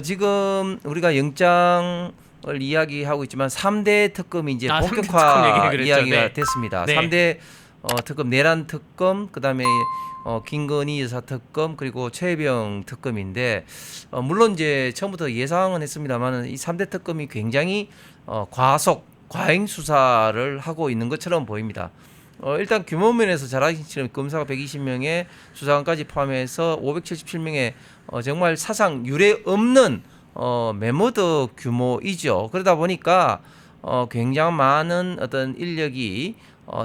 지금 우리가 영장을 이야기하고 있지만 3대 특검이 이제 3대 본격화 특검 얘기 이야기가 네. 됐습니다. 네. 3대 특검 내란 특검, 그다음에 김건희 여사 특검, 그리고 최혜병 특검인데 물론 이제 처음부터 예상은 했습니다만은 이 3대 특검이 굉장히 과잉 수사를 하고 있는 것처럼 보입니다. 일단 규모 면에서 잘 아시는 검사가 120명에 수사관까지 포함해서 577명의 정말 사상 유례 없는 메모드 규모이죠. 그러다 보니까 굉장히 많은 어떤 인력이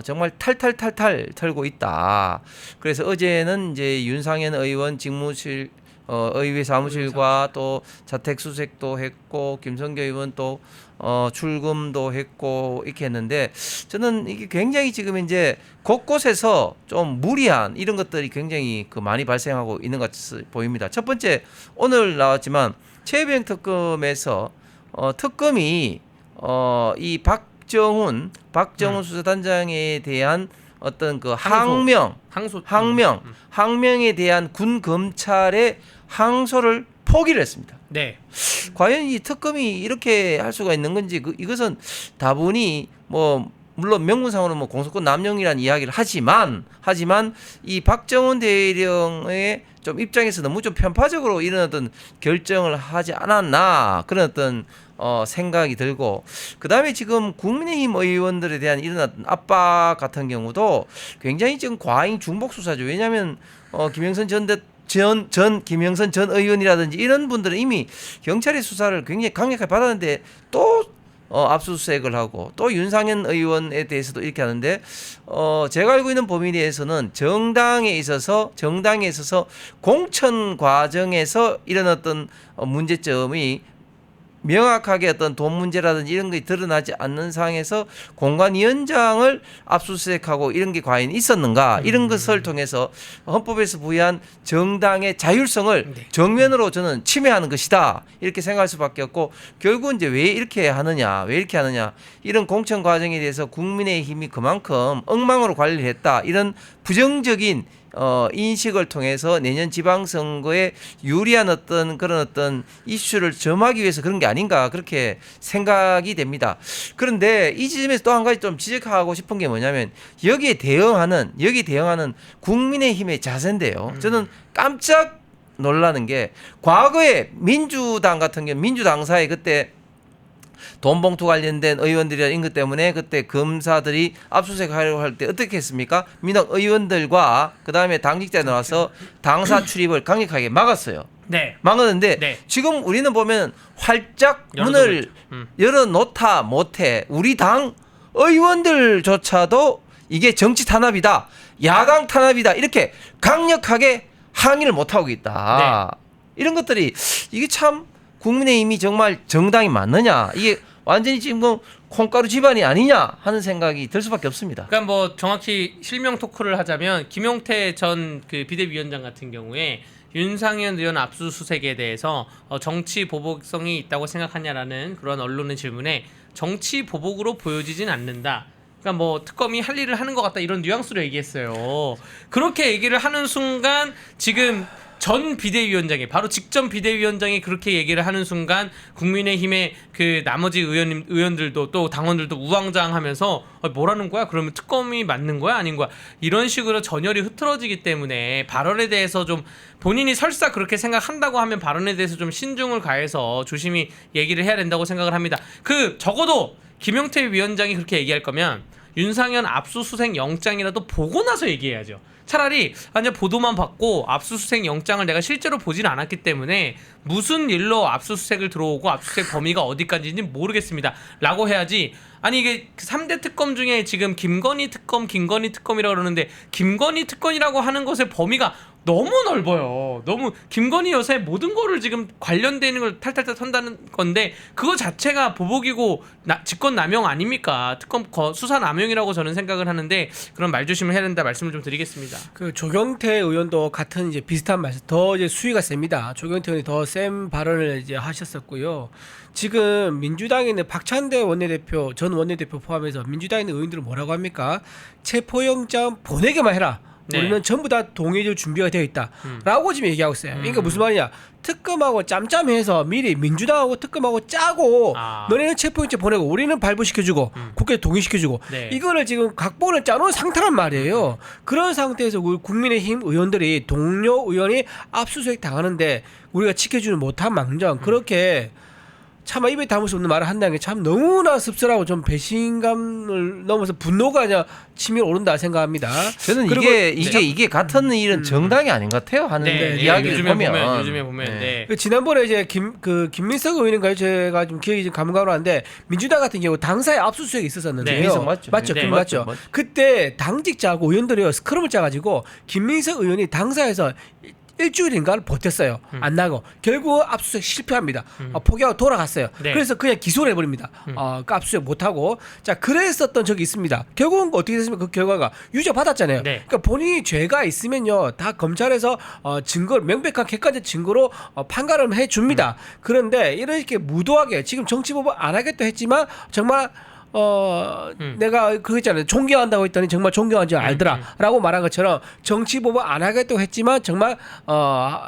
정말 탈탈 털고 있다. 그래서 어제는 이제 윤상현 의원 직무실 의회 사무실과 또 자택 수색도 했고 김성교 의원 또 출금도 했고 이렇게 했는데 저는 이게 굉장히 지금 이제 곳곳에서 좀 무리한 이런 것들이 굉장히 많이 발생하고 있는 것 같이 보입니다. 첫 번째 오늘 나왔지만 최혜병 특검에서 특검이 이 박정훈 수사단장에 대한 어떤 그 항명에 대한 군 검찰의 항소를 포기를 했습니다. 네. 과연 이 특검이 이렇게 할 수가 있는 건지 이것은 다분히 물론 명분상으로는 공소권 남용이라는 이야기를 하지만 이 박정훈 대령의 좀 입장에서 너무 좀 편파적으로 이런 어떤 결정을 하지 않았나 그런 어떤 생각이 들고 그다음에 지금 국민의힘 의원들에 대한 이런 어떤 압박 같은 경우도 굉장히 지금 과잉 중복 수사죠. 왜냐하면 김영선 김영선 전 의원이라든지 이런 분들은 이미 경찰의 수사를 굉장히 강력하게 받았는데 또 압수수색을 하고 또 윤상현 의원에 대해서도 이렇게 하는데 제가 알고 있는 범위에 대해서는 정당에 있어서 공천 과정에서 이런 어떤 문제점이 명확하게 어떤 돈 문제라든지 이런 게 드러나지 않는 상황에서 공관위원장을 압수수색하고 이런 게 과연 있었는가 이런 것을 통해서 헌법에서 부여한 정당의 자율성을 정면으로 저는 침해하는 것이다 이렇게 생각할 수밖에 없고 결국 이제 왜 이렇게 하느냐 이런 공천 과정에 대해서 국민의힘이 그만큼 엉망으로 관리를 했다 이런 부정적인 인식을 통해서 내년 지방선거에 유리한 그런 어떤 이슈를 점하기 위해서 그런 게 아닌가 그렇게 생각이 됩니다. 그런데 이 지점에서 또 한 가지 좀 지적하고 싶은 게 뭐냐면 여기에 대응하는 국민의힘의 자세인데요. 저는 깜짝 놀라는 게 과거에 민주당 같은 경우 민주당사에 그때 돈봉투 관련된 의원들이나 이런 것 때문에 그때 검사들이 압수수색하려고 할 때 어떻게 했습니까? 민당 의원들과 그다음에 당직자에 나와서 당사 출입을 강력하게 막았어요. 네. 막았는데 지금 우리는 보면 활짝 문을 열어놓다 못해 우리 당 의원들조차도 이게 정치 탄압이다, 야당 탄압이다 이렇게 강력하게 항의를 못하고 있다. 이런 것들이 이게 참 국민의힘이 정말 정당이 맞느냐 이게 완전히 지금 콩가루 집안이 아니냐 하는 생각이 들 수밖에 없습니다. 그러니까 정확히 실명 토크를 하자면 김용태 전 그 비대위원장 같은 경우에 윤상현 의원 압수수색에 대해서 정치 보복성이 있다고 생각하냐라는 그런 언론의 질문에 정치 보복으로 보여지진 않는다. 그러니까 특검이 할 일을 하는 것 같다 이런 뉘앙스로 얘기했어요. 그렇게 얘기를 하는 순간 지금 전 비대위원장이 바로 직전 비대위원장이 그렇게 얘기를 하는 순간 국민의힘의 그 나머지 의원들도 또 당원들도 우왕좌왕하면서 뭐라는 거야? 그러면 특검이 맞는 거야? 아닌 거야? 이런 식으로 전열이 흐트러지기 때문에 발언에 대해서 좀 본인이 설사 그렇게 생각한다고 하면 발언에 대해서 좀 신중을 가해서 조심히 얘기를 해야 된다고 생각을 합니다. 적어도 김용태 위원장이 그렇게 얘기할 거면 윤상현 압수수색 영장이라도 보고 나서 얘기해야죠. 차라리 아니 보도만 받고 압수수색 영장을 내가 실제로 보진 않았기 때문에 무슨 일로 압수수색을 들어오고 압수수색 범위가 어디까지인지 모르겠습니다 라고 해야지. 아니 이게 3대 특검 중에 지금 김건희 특검이라고 그러는데 김건희 특검이라고 하는 것의 범위가 너무 넓어요. 너무 김건희 여사의 모든 거를 지금 관련되는 걸 탈탈탈 턴다는 건데 그거 자체가 보복이고 직권 남용 아닙니까? 특검 수사 남용이라고 저는 생각을 하는데 그런 말조심을 해야 된다 말씀을 좀 드리겠습니다. 그 조경태 의원도 같은 이제 비슷한 말씀 더 이제 수위가 셉니다. 조경태 의원이 더 센 발언을 이제 하셨었고요. 지금 민주당에 있는 박찬대 전 원내대표 포함해서 민주당에 있는 의원들은 뭐라고 합니까? 체포영장 보내게만 해라. 네. 우리는 전부 다 동의해줄 준비가 되어 있다라고 지금 얘기하고 있어요. 그러니까 무슨 말이냐? 특검하고 짬짬해서 미리 민주당하고 특검하고 짜고 너네는 체포영장 보내고 우리는 발부시켜주고 국회 동의시켜주고 네. 이거를 지금 각본을 짜놓은 상태란 말이에요. 그런 상태에서 우리 국민의힘 의원들이 동료 의원이 압수수색 당하는데 우리가 지켜주는 못한 망정 그렇게 차마 입에 담을 수 없는 말을 한다는 게 참 너무나 씁쓸하고 좀 배신감을 넘어서 분노가 그냥 치밀어 오른다 생각합니다. 저는 그리고 이게 같은 일은 정당이 아닌 것 같아요. 하는 이야기를 요즘에 보면 네. 지난번에 이제 김민석 의원인가요? 제가 좀 기억이 좀 가물가물한데 민주당 같은 경우 당사에 압수수색이 있었었는데요. 네, 민석 맞죠? 맞죠? 네, 맞죠? 그때 당직자하고 의원들이 스크럼을 짜가지고 김민석 의원이 당사에서 일주일인가를 버텼어요. 안 나고 결국 압수수색 실패합니다. 포기하고 돌아갔어요. 네. 그래서 그냥 기소를 해버립니다. 그 압수수색 못하고 자 그랬었던 적이 있습니다. 결국은 어떻게 됐습니까? 그 결과가 유죄 받았잖아요. 네. 그러니까 본인이 죄가 있으면요 다 검찰에서 증거 명백한 객관적 증거로 판가름을 해줍니다. 그런데 이렇게 무도하게 지금 정치보복 안 하겠다 했지만 정말 내가 그거 있잖아요. 존경한다고 했더니 정말 존경하지 알더라라고 말한 것처럼 정치보복 안 하겠다고 했지만 정말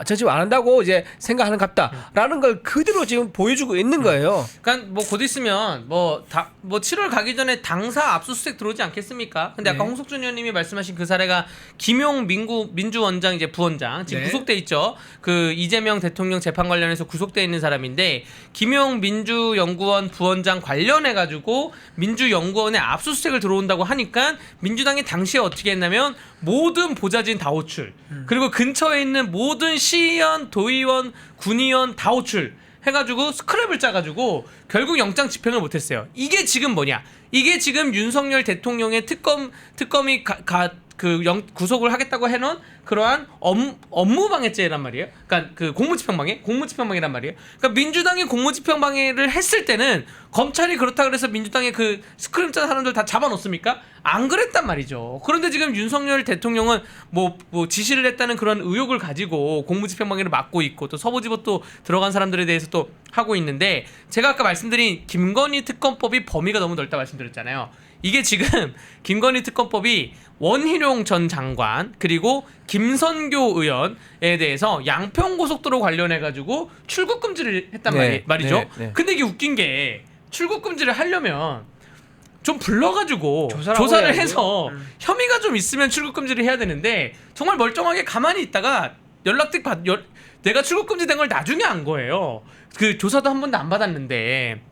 정치보복 안 한다고 이제 생각하는 같다라는 걸 그대로 지금 보여주고 있는 거예요. 그러니까 뭐 곧 있으면 뭐 7월 가기 전에 당사 압수수색 들어오지 않겠습니까? 근데 아까 네. 홍석준 의원님이 말씀하신 그 사례가 김용 민주원장 이제 부원장 지금 네. 구속돼 있죠. 그 이재명 대통령 재판 관련해서 구속돼 있는 사람인데 김용 민주연구원 부원장 관련해 가지고 민주연구원에 압수수색을 들어온다고 하니까 민주당이 당시에 어떻게 했냐면 모든 보좌진 다 호출 그리고 근처에 있는 모든 시의원, 도의원, 군의원 다 호출 해가지고 스크랩을 짜가지고 결국 영장 집행을 못했어요. 이게 지금 뭐냐? 이게 지금 윤석열 대통령의 특검이 구속을 하겠다고 해놓은 그러한 업무방해죄란 말이에요. 그러니까 그 공무집행방해란 말이에요. 그러니까 민주당이 공무집행방해를 했을 때는 검찰이 그렇다 그래서 민주당의 그 스크림 짠 사람들 다 잡아놓습니까? 안 그랬단 말이죠. 그런데 지금 윤석열 대통령은 뭐 지시를 했다는 그런 의혹을 가지고 공무집행방해를 맡고 있고 또 서부지법 들어간 사람들에 대해서 또 하고 있는데 제가 아까 말씀드린 김건희 특검법이 범위가 너무 넓다 말씀드렸잖아요. 이게 지금 김건희 특검법이 원희룡 전 장관 그리고 김선교 의원에 대해서 양평고속도로 관련해가지고 출국 금지를 했단 말이죠. 네. 근데 이게 웃긴 게 출국 금지를 하려면 좀 불러가지고 조사를 조사를 해야지. 해서 혐의가 좀 있으면 출국 금지를 해야 되는데 정말 멀쩡하게 가만히 있다가 내가 출국 금지된 걸 나중에 안 거예요. 그 조사도 한 번도 안 받았는데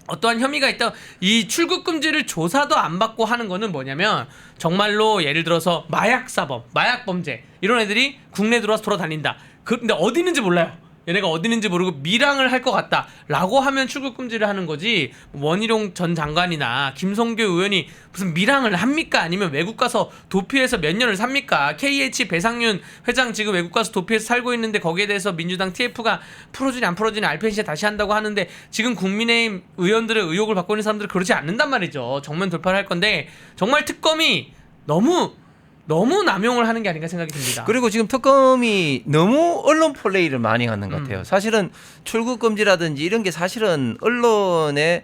어떠한 혐의가 있다 이 출국 금지를 조사도 안 받고 하는 거는 뭐냐면 정말로 예를 들어서 마약사범, 마약범죄 이런 애들이 국내 들어와서 돌아다닌다. 근데 어디 있는지 몰라요. 얘네가 어디 있는지 모르고 밀항을 할 것 같다 라고 하면 출국 금지를 하는 거지. 원희룡 전 장관이나 김성교 의원이 무슨 밀항을 합니까? 아니면 외국 가서 도피해서 몇 년을 삽니까? KH 배상윤 회장 지금 외국 가서 도피해서 살고 있는데 거기에 대해서 민주당 TF가 풀어주니 안 풀어주니 알펜시아 다시 한다고 하는데 지금 국민의힘 의원들의 의혹을 받고 있는 사람들은 그러지 않는단 말이죠. 정면 돌파를 할 건데 정말 특검이 너무 남용을 하는 게 아닌가 생각이 듭니다. 그리고 지금 특검이 너무 언론 플레이를 많이 하는 것 같아요. 사실은 출국 금지라든지 이런 게 사실은 언론의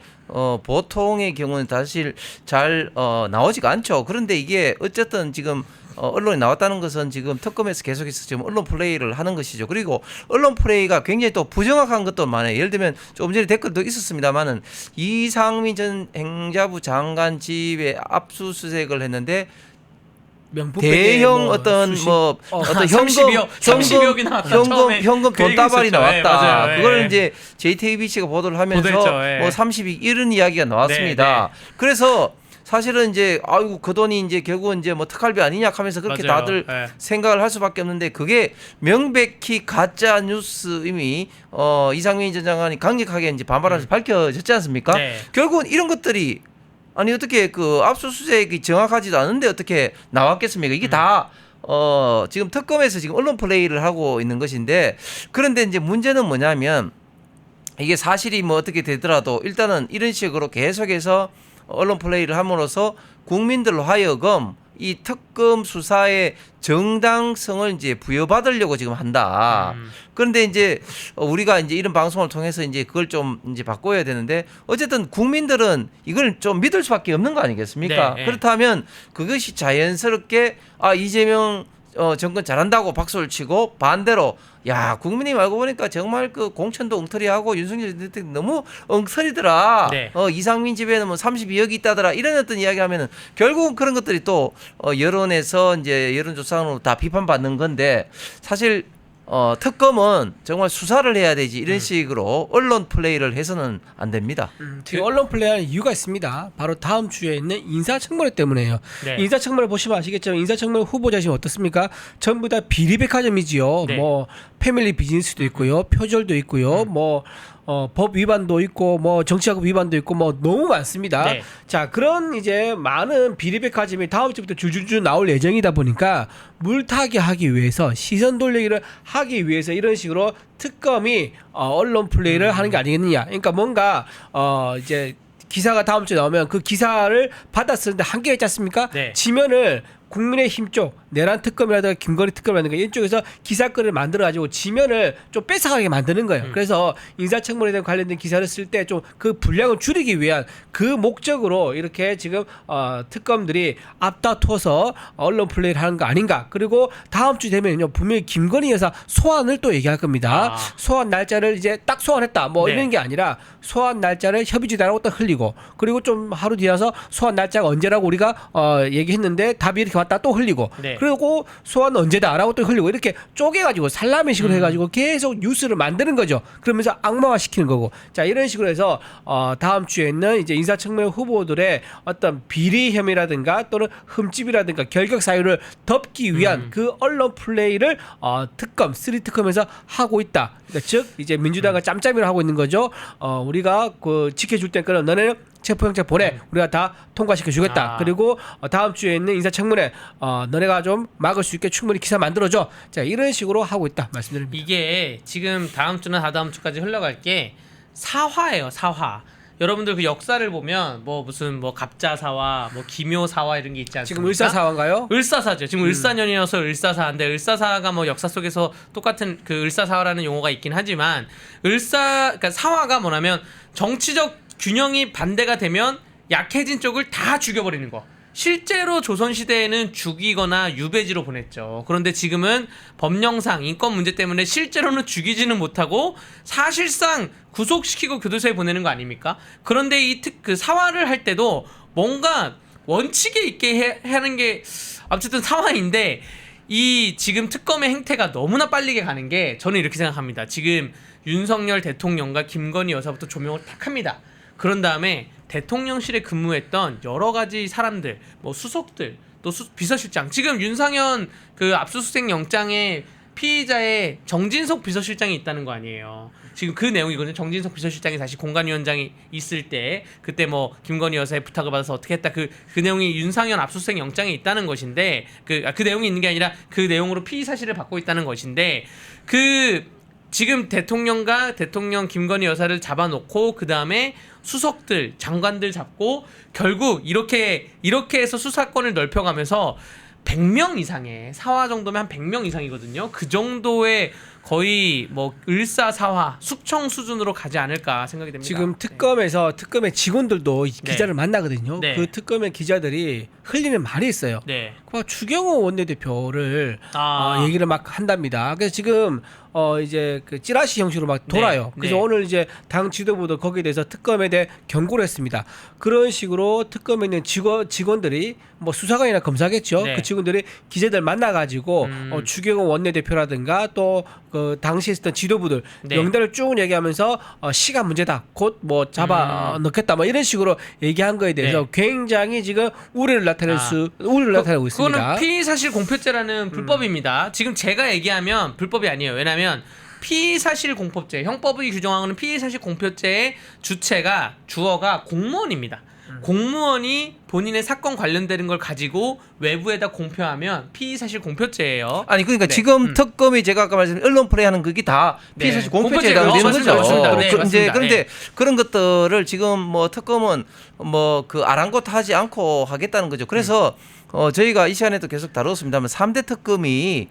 보통의 경우는 사실 잘 나오지가 않죠. 그런데 이게 어쨌든 지금 언론에 나왔다는 것은 지금 특검에서 계속해서 지금 언론 플레이를 하는 것이죠. 그리고 언론 플레이가 굉장히 또 부정확한 것도 많아요. 예를 들면 조금 전에 댓글도 있었습니다만은 이상민 전 행자부 장관 집에 압수수색을 했는데 대형 어떤 어떤 30억이 나왔다. 현금 그 돈다발이 얘기 있었죠. 나왔다. 맞아요. 그걸 이제 JTBC가 보도를 하면서 보도했죠. 뭐 30억 이런 이야기가 나왔습니다. 그래서 사실은 이제 아이고 그 돈이 이제 결국은 이제 뭐 특활비 아니냐 하면서 그렇게 맞아요. 다들 생각을 할 수밖에 없는데 그게 명백히 가짜 뉴스임이 이상민 전 장관이 강력하게 이제 반발하면서 밝혀졌지 않습니까? 결국은 이런 것들이 아니 어떻게 그 압수수색이 정확하지도 않은데 어떻게 나왔겠습니까? 이게 다 지금 특검에서 지금 언론 플레이를 하고 있는 것인데 그런데 이제 문제는 뭐냐면 이게 사실이 뭐 어떻게 되더라도 일단은 이런 식으로 계속해서 언론 플레이를 함으로써 국민들로 하여금 이 특검 수사의 정당성을 이제 부여받으려고 지금 한다. 그런데 이제 우리가 이제 이런 방송을 통해서 이제 그걸 좀 이제 바꿔야 되는데 어쨌든 국민들은 이걸 좀 믿을 수밖에 없는 거 아니겠습니까? 네. 그렇다면 그것이 자연스럽게 이재명 정권 잘한다고 박수를 치고 반대로 야 국민이 알고 보니까 정말 그 공천도 엉터리하고 윤석열 대통령 너무 엉터리더라. 네. 이상민 집에는 뭐 32억이 있다더라. 이런 어떤 이야기하면은 결국은 그런 것들이 또 여론에서 이제 여론조사로 다 비판받는 건데 사실 특검은 정말 수사를 해야 되지 이런 식으로 언론 플레이를 해서는 안 됩니다. 지금 언론 플레이하는 이유가 있습니다. 바로 다음 주에 있는 인사청문회 때문에요. 네. 인사청문회 보시면 아시겠지만 인사청문회 후보자 지금 어떻습니까? 전부 다 비리백화점이지요. 네. 뭐 패밀리 비즈니스도 있고요, 표절도 있고요, 뭐 법 위반도 있고 뭐 정치자금 위반도 있고 뭐 너무 많습니다. 네. 자, 그런 이제 많은 비리백화점이 다음 주부터 줄줄줄 나올 예정이다 보니까 물타기 하기 위해서 시선 돌리기를 하기 위해서 이런 식으로 특검이 언론 플레이를 하는 게 아니겠느냐. 그러니까 뭔가 이제 기사가 다음 주에 나오면 그 기사를 받았었는데 한계가 있지 않습니까? 네. 지면을 국민의힘 쪽 내란 특검이라든가 김건희 특검이라든가 이쪽에서 기사글을 만들어가지고 지면을 좀 뺏어가게 만드는 거예요. 그래서 인사청문회에 대한 관련된 기사를 쓸 때 좀 그 분량을 줄이기 위한 그 목적으로 이렇게 지금 특검들이 앞다퉈서 언론 플레이를 하는 거 아닌가. 그리고 다음 주 되면요 분명히 김건희 여사 소환을 또 얘기할 겁니다. 소환 날짜를 이제 딱 소환했다 뭐 네. 이런 게 아니라 소환 날짜를 협의지단하고 딱 흘리고 그리고 좀 하루 뒤라서 소환 날짜가 언제라고 우리가 얘기했는데 답이 이렇게 왔다 또 흘리고 네. 그리고 소환 언제다라고 또 흘리고 이렇게 쪼개가지고 살라미식으로 해가지고 계속 뉴스를 만드는 거죠. 그러면서 악마화 시키는 거고 자 이런 식으로 해서 다음 주에 있는 이제 인사청문회 후보들의 어떤 비리 혐의라든가 또는 흠집이라든가 결격 사유를 덮기 위한 그 언론 플레이를 특검 3특검에서 하고 있다. 그러니까 즉 이제 민주당과 짬짬이를 하고 있는 거죠. 우리가 그 지켜줄 때까지 너네는 체포영장 보내 우리가 다 통과시켜 주겠다. 그리고 다음 주에 있는 인사청문회 너네가 좀 막을 수 있게 충분히 기사 만들어줘. 자 이런 식으로 하고 있다 말씀드립니다. 이게 지금 다음 주나 다다음 주까지 흘러갈 게 사화예요. 사화. 여러분들 그 역사를 보면 뭐 무슨 뭐 갑자사화, 뭐 기묘사화 이런 게 있지 않습니까? 지금 을사사화인가요? 을사사죠. 지금 을사년이어서 을사사인데 을사사가 뭐 역사 속에서 똑같은 그 을사사화라는 용어가 있긴 하지만 그러니까 사화가 뭐냐면 정치적 균형이 반대가 되면 약해진 쪽을 다 죽여버리는 거. 실제로 조선시대에는 죽이거나 유배지로 보냈죠. 그런데 지금은 법령상 인권 문제 때문에 실제로는 죽이지는 못하고 사실상 구속시키고 교도소에 보내는 거 아닙니까? 그런데 그 사화를 할 때도 뭔가 원칙에 있게 하는 게 어쨌든 사화인데 이 지금 특검의 행태가 너무나 빨리게 가는 게 저는 이렇게 생각합니다. 지금 윤석열 대통령과 김건희 여사부터 조명을 탁 합니다. 그런 다음에 대통령실에 근무했던 여러 가지 사람들, 뭐 수석들, 또 비서실장. 지금 윤상현 그 압수수색 영장에 피의자의 정진석 비서실장이 있다는 거 아니에요. 지금 그 내용이거든요. 정진석 비서실장이 다시 공관위원장이 있을 때 그때 뭐 김건희 여사의 부탁을 받아서 어떻게 했다 그 내용이 윤상현 압수수색 영장에 있다는 것인데 그 내용이 있는 게 아니라 그 내용으로 피의 사실을 받고 있다는 것인데 지금 대통령과 대통령 김건희 여사를 잡아놓고 그 다음에 수석들, 장관들 잡고 결국 이렇게 해서 수사권을 넓혀가면서 100명 이상의 사화 정도면 한 100명 이상이거든요. 그 정도의 거의 뭐 을사사화, 숙청 수준으로 가지 않을까 생각이 됩니다. 지금 특검에서 특검의 직원들도 기자를 만나거든요. 네. 그 특검의 기자들이 흘리는 말이 있어요. 네. 그 추경호 원내대표를 얘기를 막 한답니다. 그래서 지금 이제 그 찌라시 형식으로 막 돌아요. 네. 그래서 네. 오늘 이제 당 지도부도 거기에 대해서 특검에 대해 경고를 했습니다. 그런 식으로 특검에 있는 직원들이 뭐 수사관이나 검사겠죠. 네. 그 직원들이 기자들 만나가지고 추경호 원내대표라든가 또 그 당시에 있었던 지도부들 네. 명단을 쭉 얘기하면서 시간 문제다. 곧 뭐 잡아 넣겠다. 뭐 이런 식으로 얘기한 거에 대해서 굉장히 지금 우려를 나타내고 있습니다. 그거는 피의사실 공표죄라는 불법입니다. 지금 제가 얘기하면 불법이 아니에요. 왜냐하면 피의사실 공표죄, 형법이 규정하는 피의사실 공표죄의 주어가 공무원입니다. 공무원이 본인의 사건 관련되는 걸 가지고 외부에다 공표하면 피의사실 공표죄예요. 아니 그러니까 네. 지금 특검이 제가 아까 말씀드린 언론 플레이하는 그게 다 피의사실 공표죄에 해당되는 맞습니다. 거죠. 맞습니다. 네, 맞습니다. 그런데 네. 그런 것들을 지금 뭐 특검은 뭐 그 아랑곳하지 않고 하겠다는 거죠. 그래서 저희가 이 시간에도 계속 다뤘습니다만 3대 특검이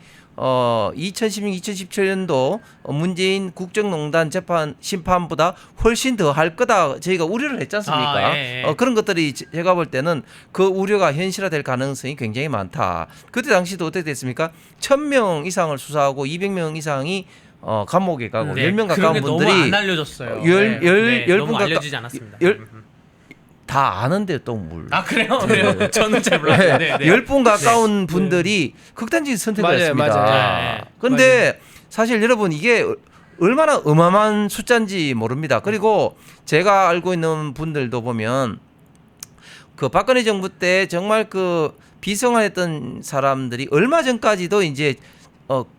2016, 2017년도 문재인 국정농단 재판 심판보다 훨씬 더 할 거다 저희가 우려를 했지 않습니까? 예, 예. 그런 것들이 제가 볼 때는 그 우려가 현실화될 가능성이 굉장히 많다. 그때 당시도 어떻게 됐습니까? 1000명 이상을 수사하고 200명 이상이 감옥에 가고 10명 그런 가까운 게 분들이 너무 안 알려졌어요. 열 너무 분 알려지지 않았습니다. 다 아는데 또 뭘. 아 그래요? 그래요? 저는 잘 몰랐어요. 네, 네. 10분 가까운 분들이 극단적인 선택을 맞아요, 했습니다. 맞아요. 근데 사실 여러분 이게 얼마나 어마어마한 숫자인지 모릅니다. 그리고 제가 알고 있는 분들도 보면 그 박근혜 정부 때 정말 그 비성화했던 사람들이 얼마 전까지도 이제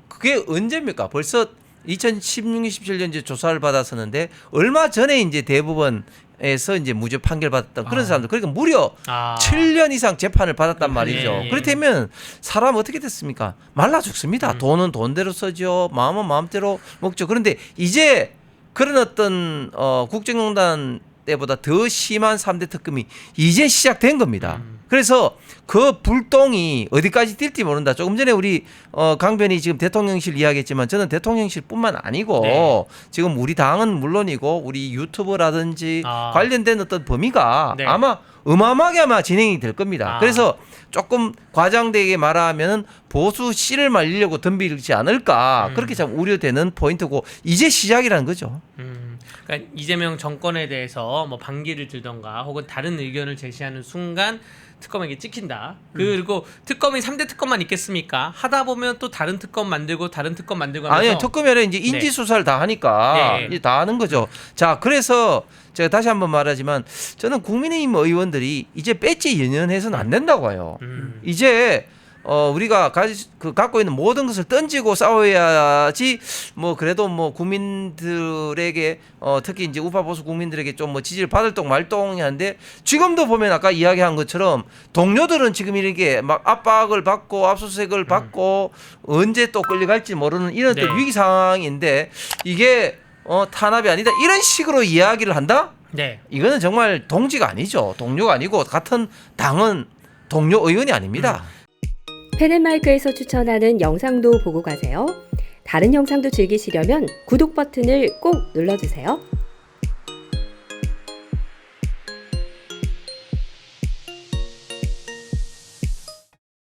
그게 언제입니까? 벌써 2016, 17년 이제 조사를 받았었는데 얼마 전에 이제 대법원에서 이제 무죄 판결 받았던 그런 사람들, 그러니까 무려 7년 이상 재판을 받았단 말이죠. 예, 예. 그렇다면 사람 어떻게 됐습니까? 말라 죽습니다. 돈은 돈대로 쓰죠. 마음은 마음대로 먹죠. 그런데 이제 그런 어떤 국정농단 때보다 더 심한 3대 특검이 이제 시작된 겁니다. 그래서 그 불똥이 어디까지 뛸지 모른다. 조금 전에 우리 강변이 지금 대통령실 이야기했지만 저는 대통령실뿐만 아니고 네. 지금 우리 당은 물론이고 우리 유튜버라든지 아. 관련된 어떤 범위가 네. 아마 어마어마하게 아마 진행이 될 겁니다. 아. 그래서 조금 과장되게 말하면은 보수 씨를 말리려고 덤비지 않을까 그렇게 참 우려되는 포인트고 이제 시작이라는 거죠. 그러니까 이재명 정권에 대해서 뭐 반기를 들던가 혹은 다른 의견을 제시하는 순간 특검에게 찍힌다. 그리고 특검이 3대 특검만 있겠습니까? 하다 보면 또 다른 특검 만들고 다른 특검 만들고 하면서 아니 특검이 아니라 이제 인지 수사를 다 하니까 네. 이제 다 하는 거죠. 자, 그래서 제가 다시 한번 말하지만 저는 국민의힘 의원들이 이제 배지 연연해서는 안 된다고 해요. 이제 우리가 갖고 있는 모든 것을 던지고 싸워야지 뭐 그래도 뭐 국민들에게 특히 이제 우파 보수 국민들에게 좀 뭐 지지를 받을 똥 말 똥이 한데 지금도 보면 아까 이야기한 것처럼 동료들은 지금 이렇게 막 압박을 받고 압수수색을 받고 언제 또 끌려갈지 모르는 이런 또 네. 위기 상황인데 이게 탄압이 아니다 이런 식으로 이야기를 한다? 네. 이거는 정말 동지가 아니죠. 동료가 아니고 같은 당은 동료 의원이 아닙니다. 펜앤마이크에서 추천하는 영상도 보고 가세요. 다른 영상도 즐기시려면 구독 버튼을 꼭 눌러주세요.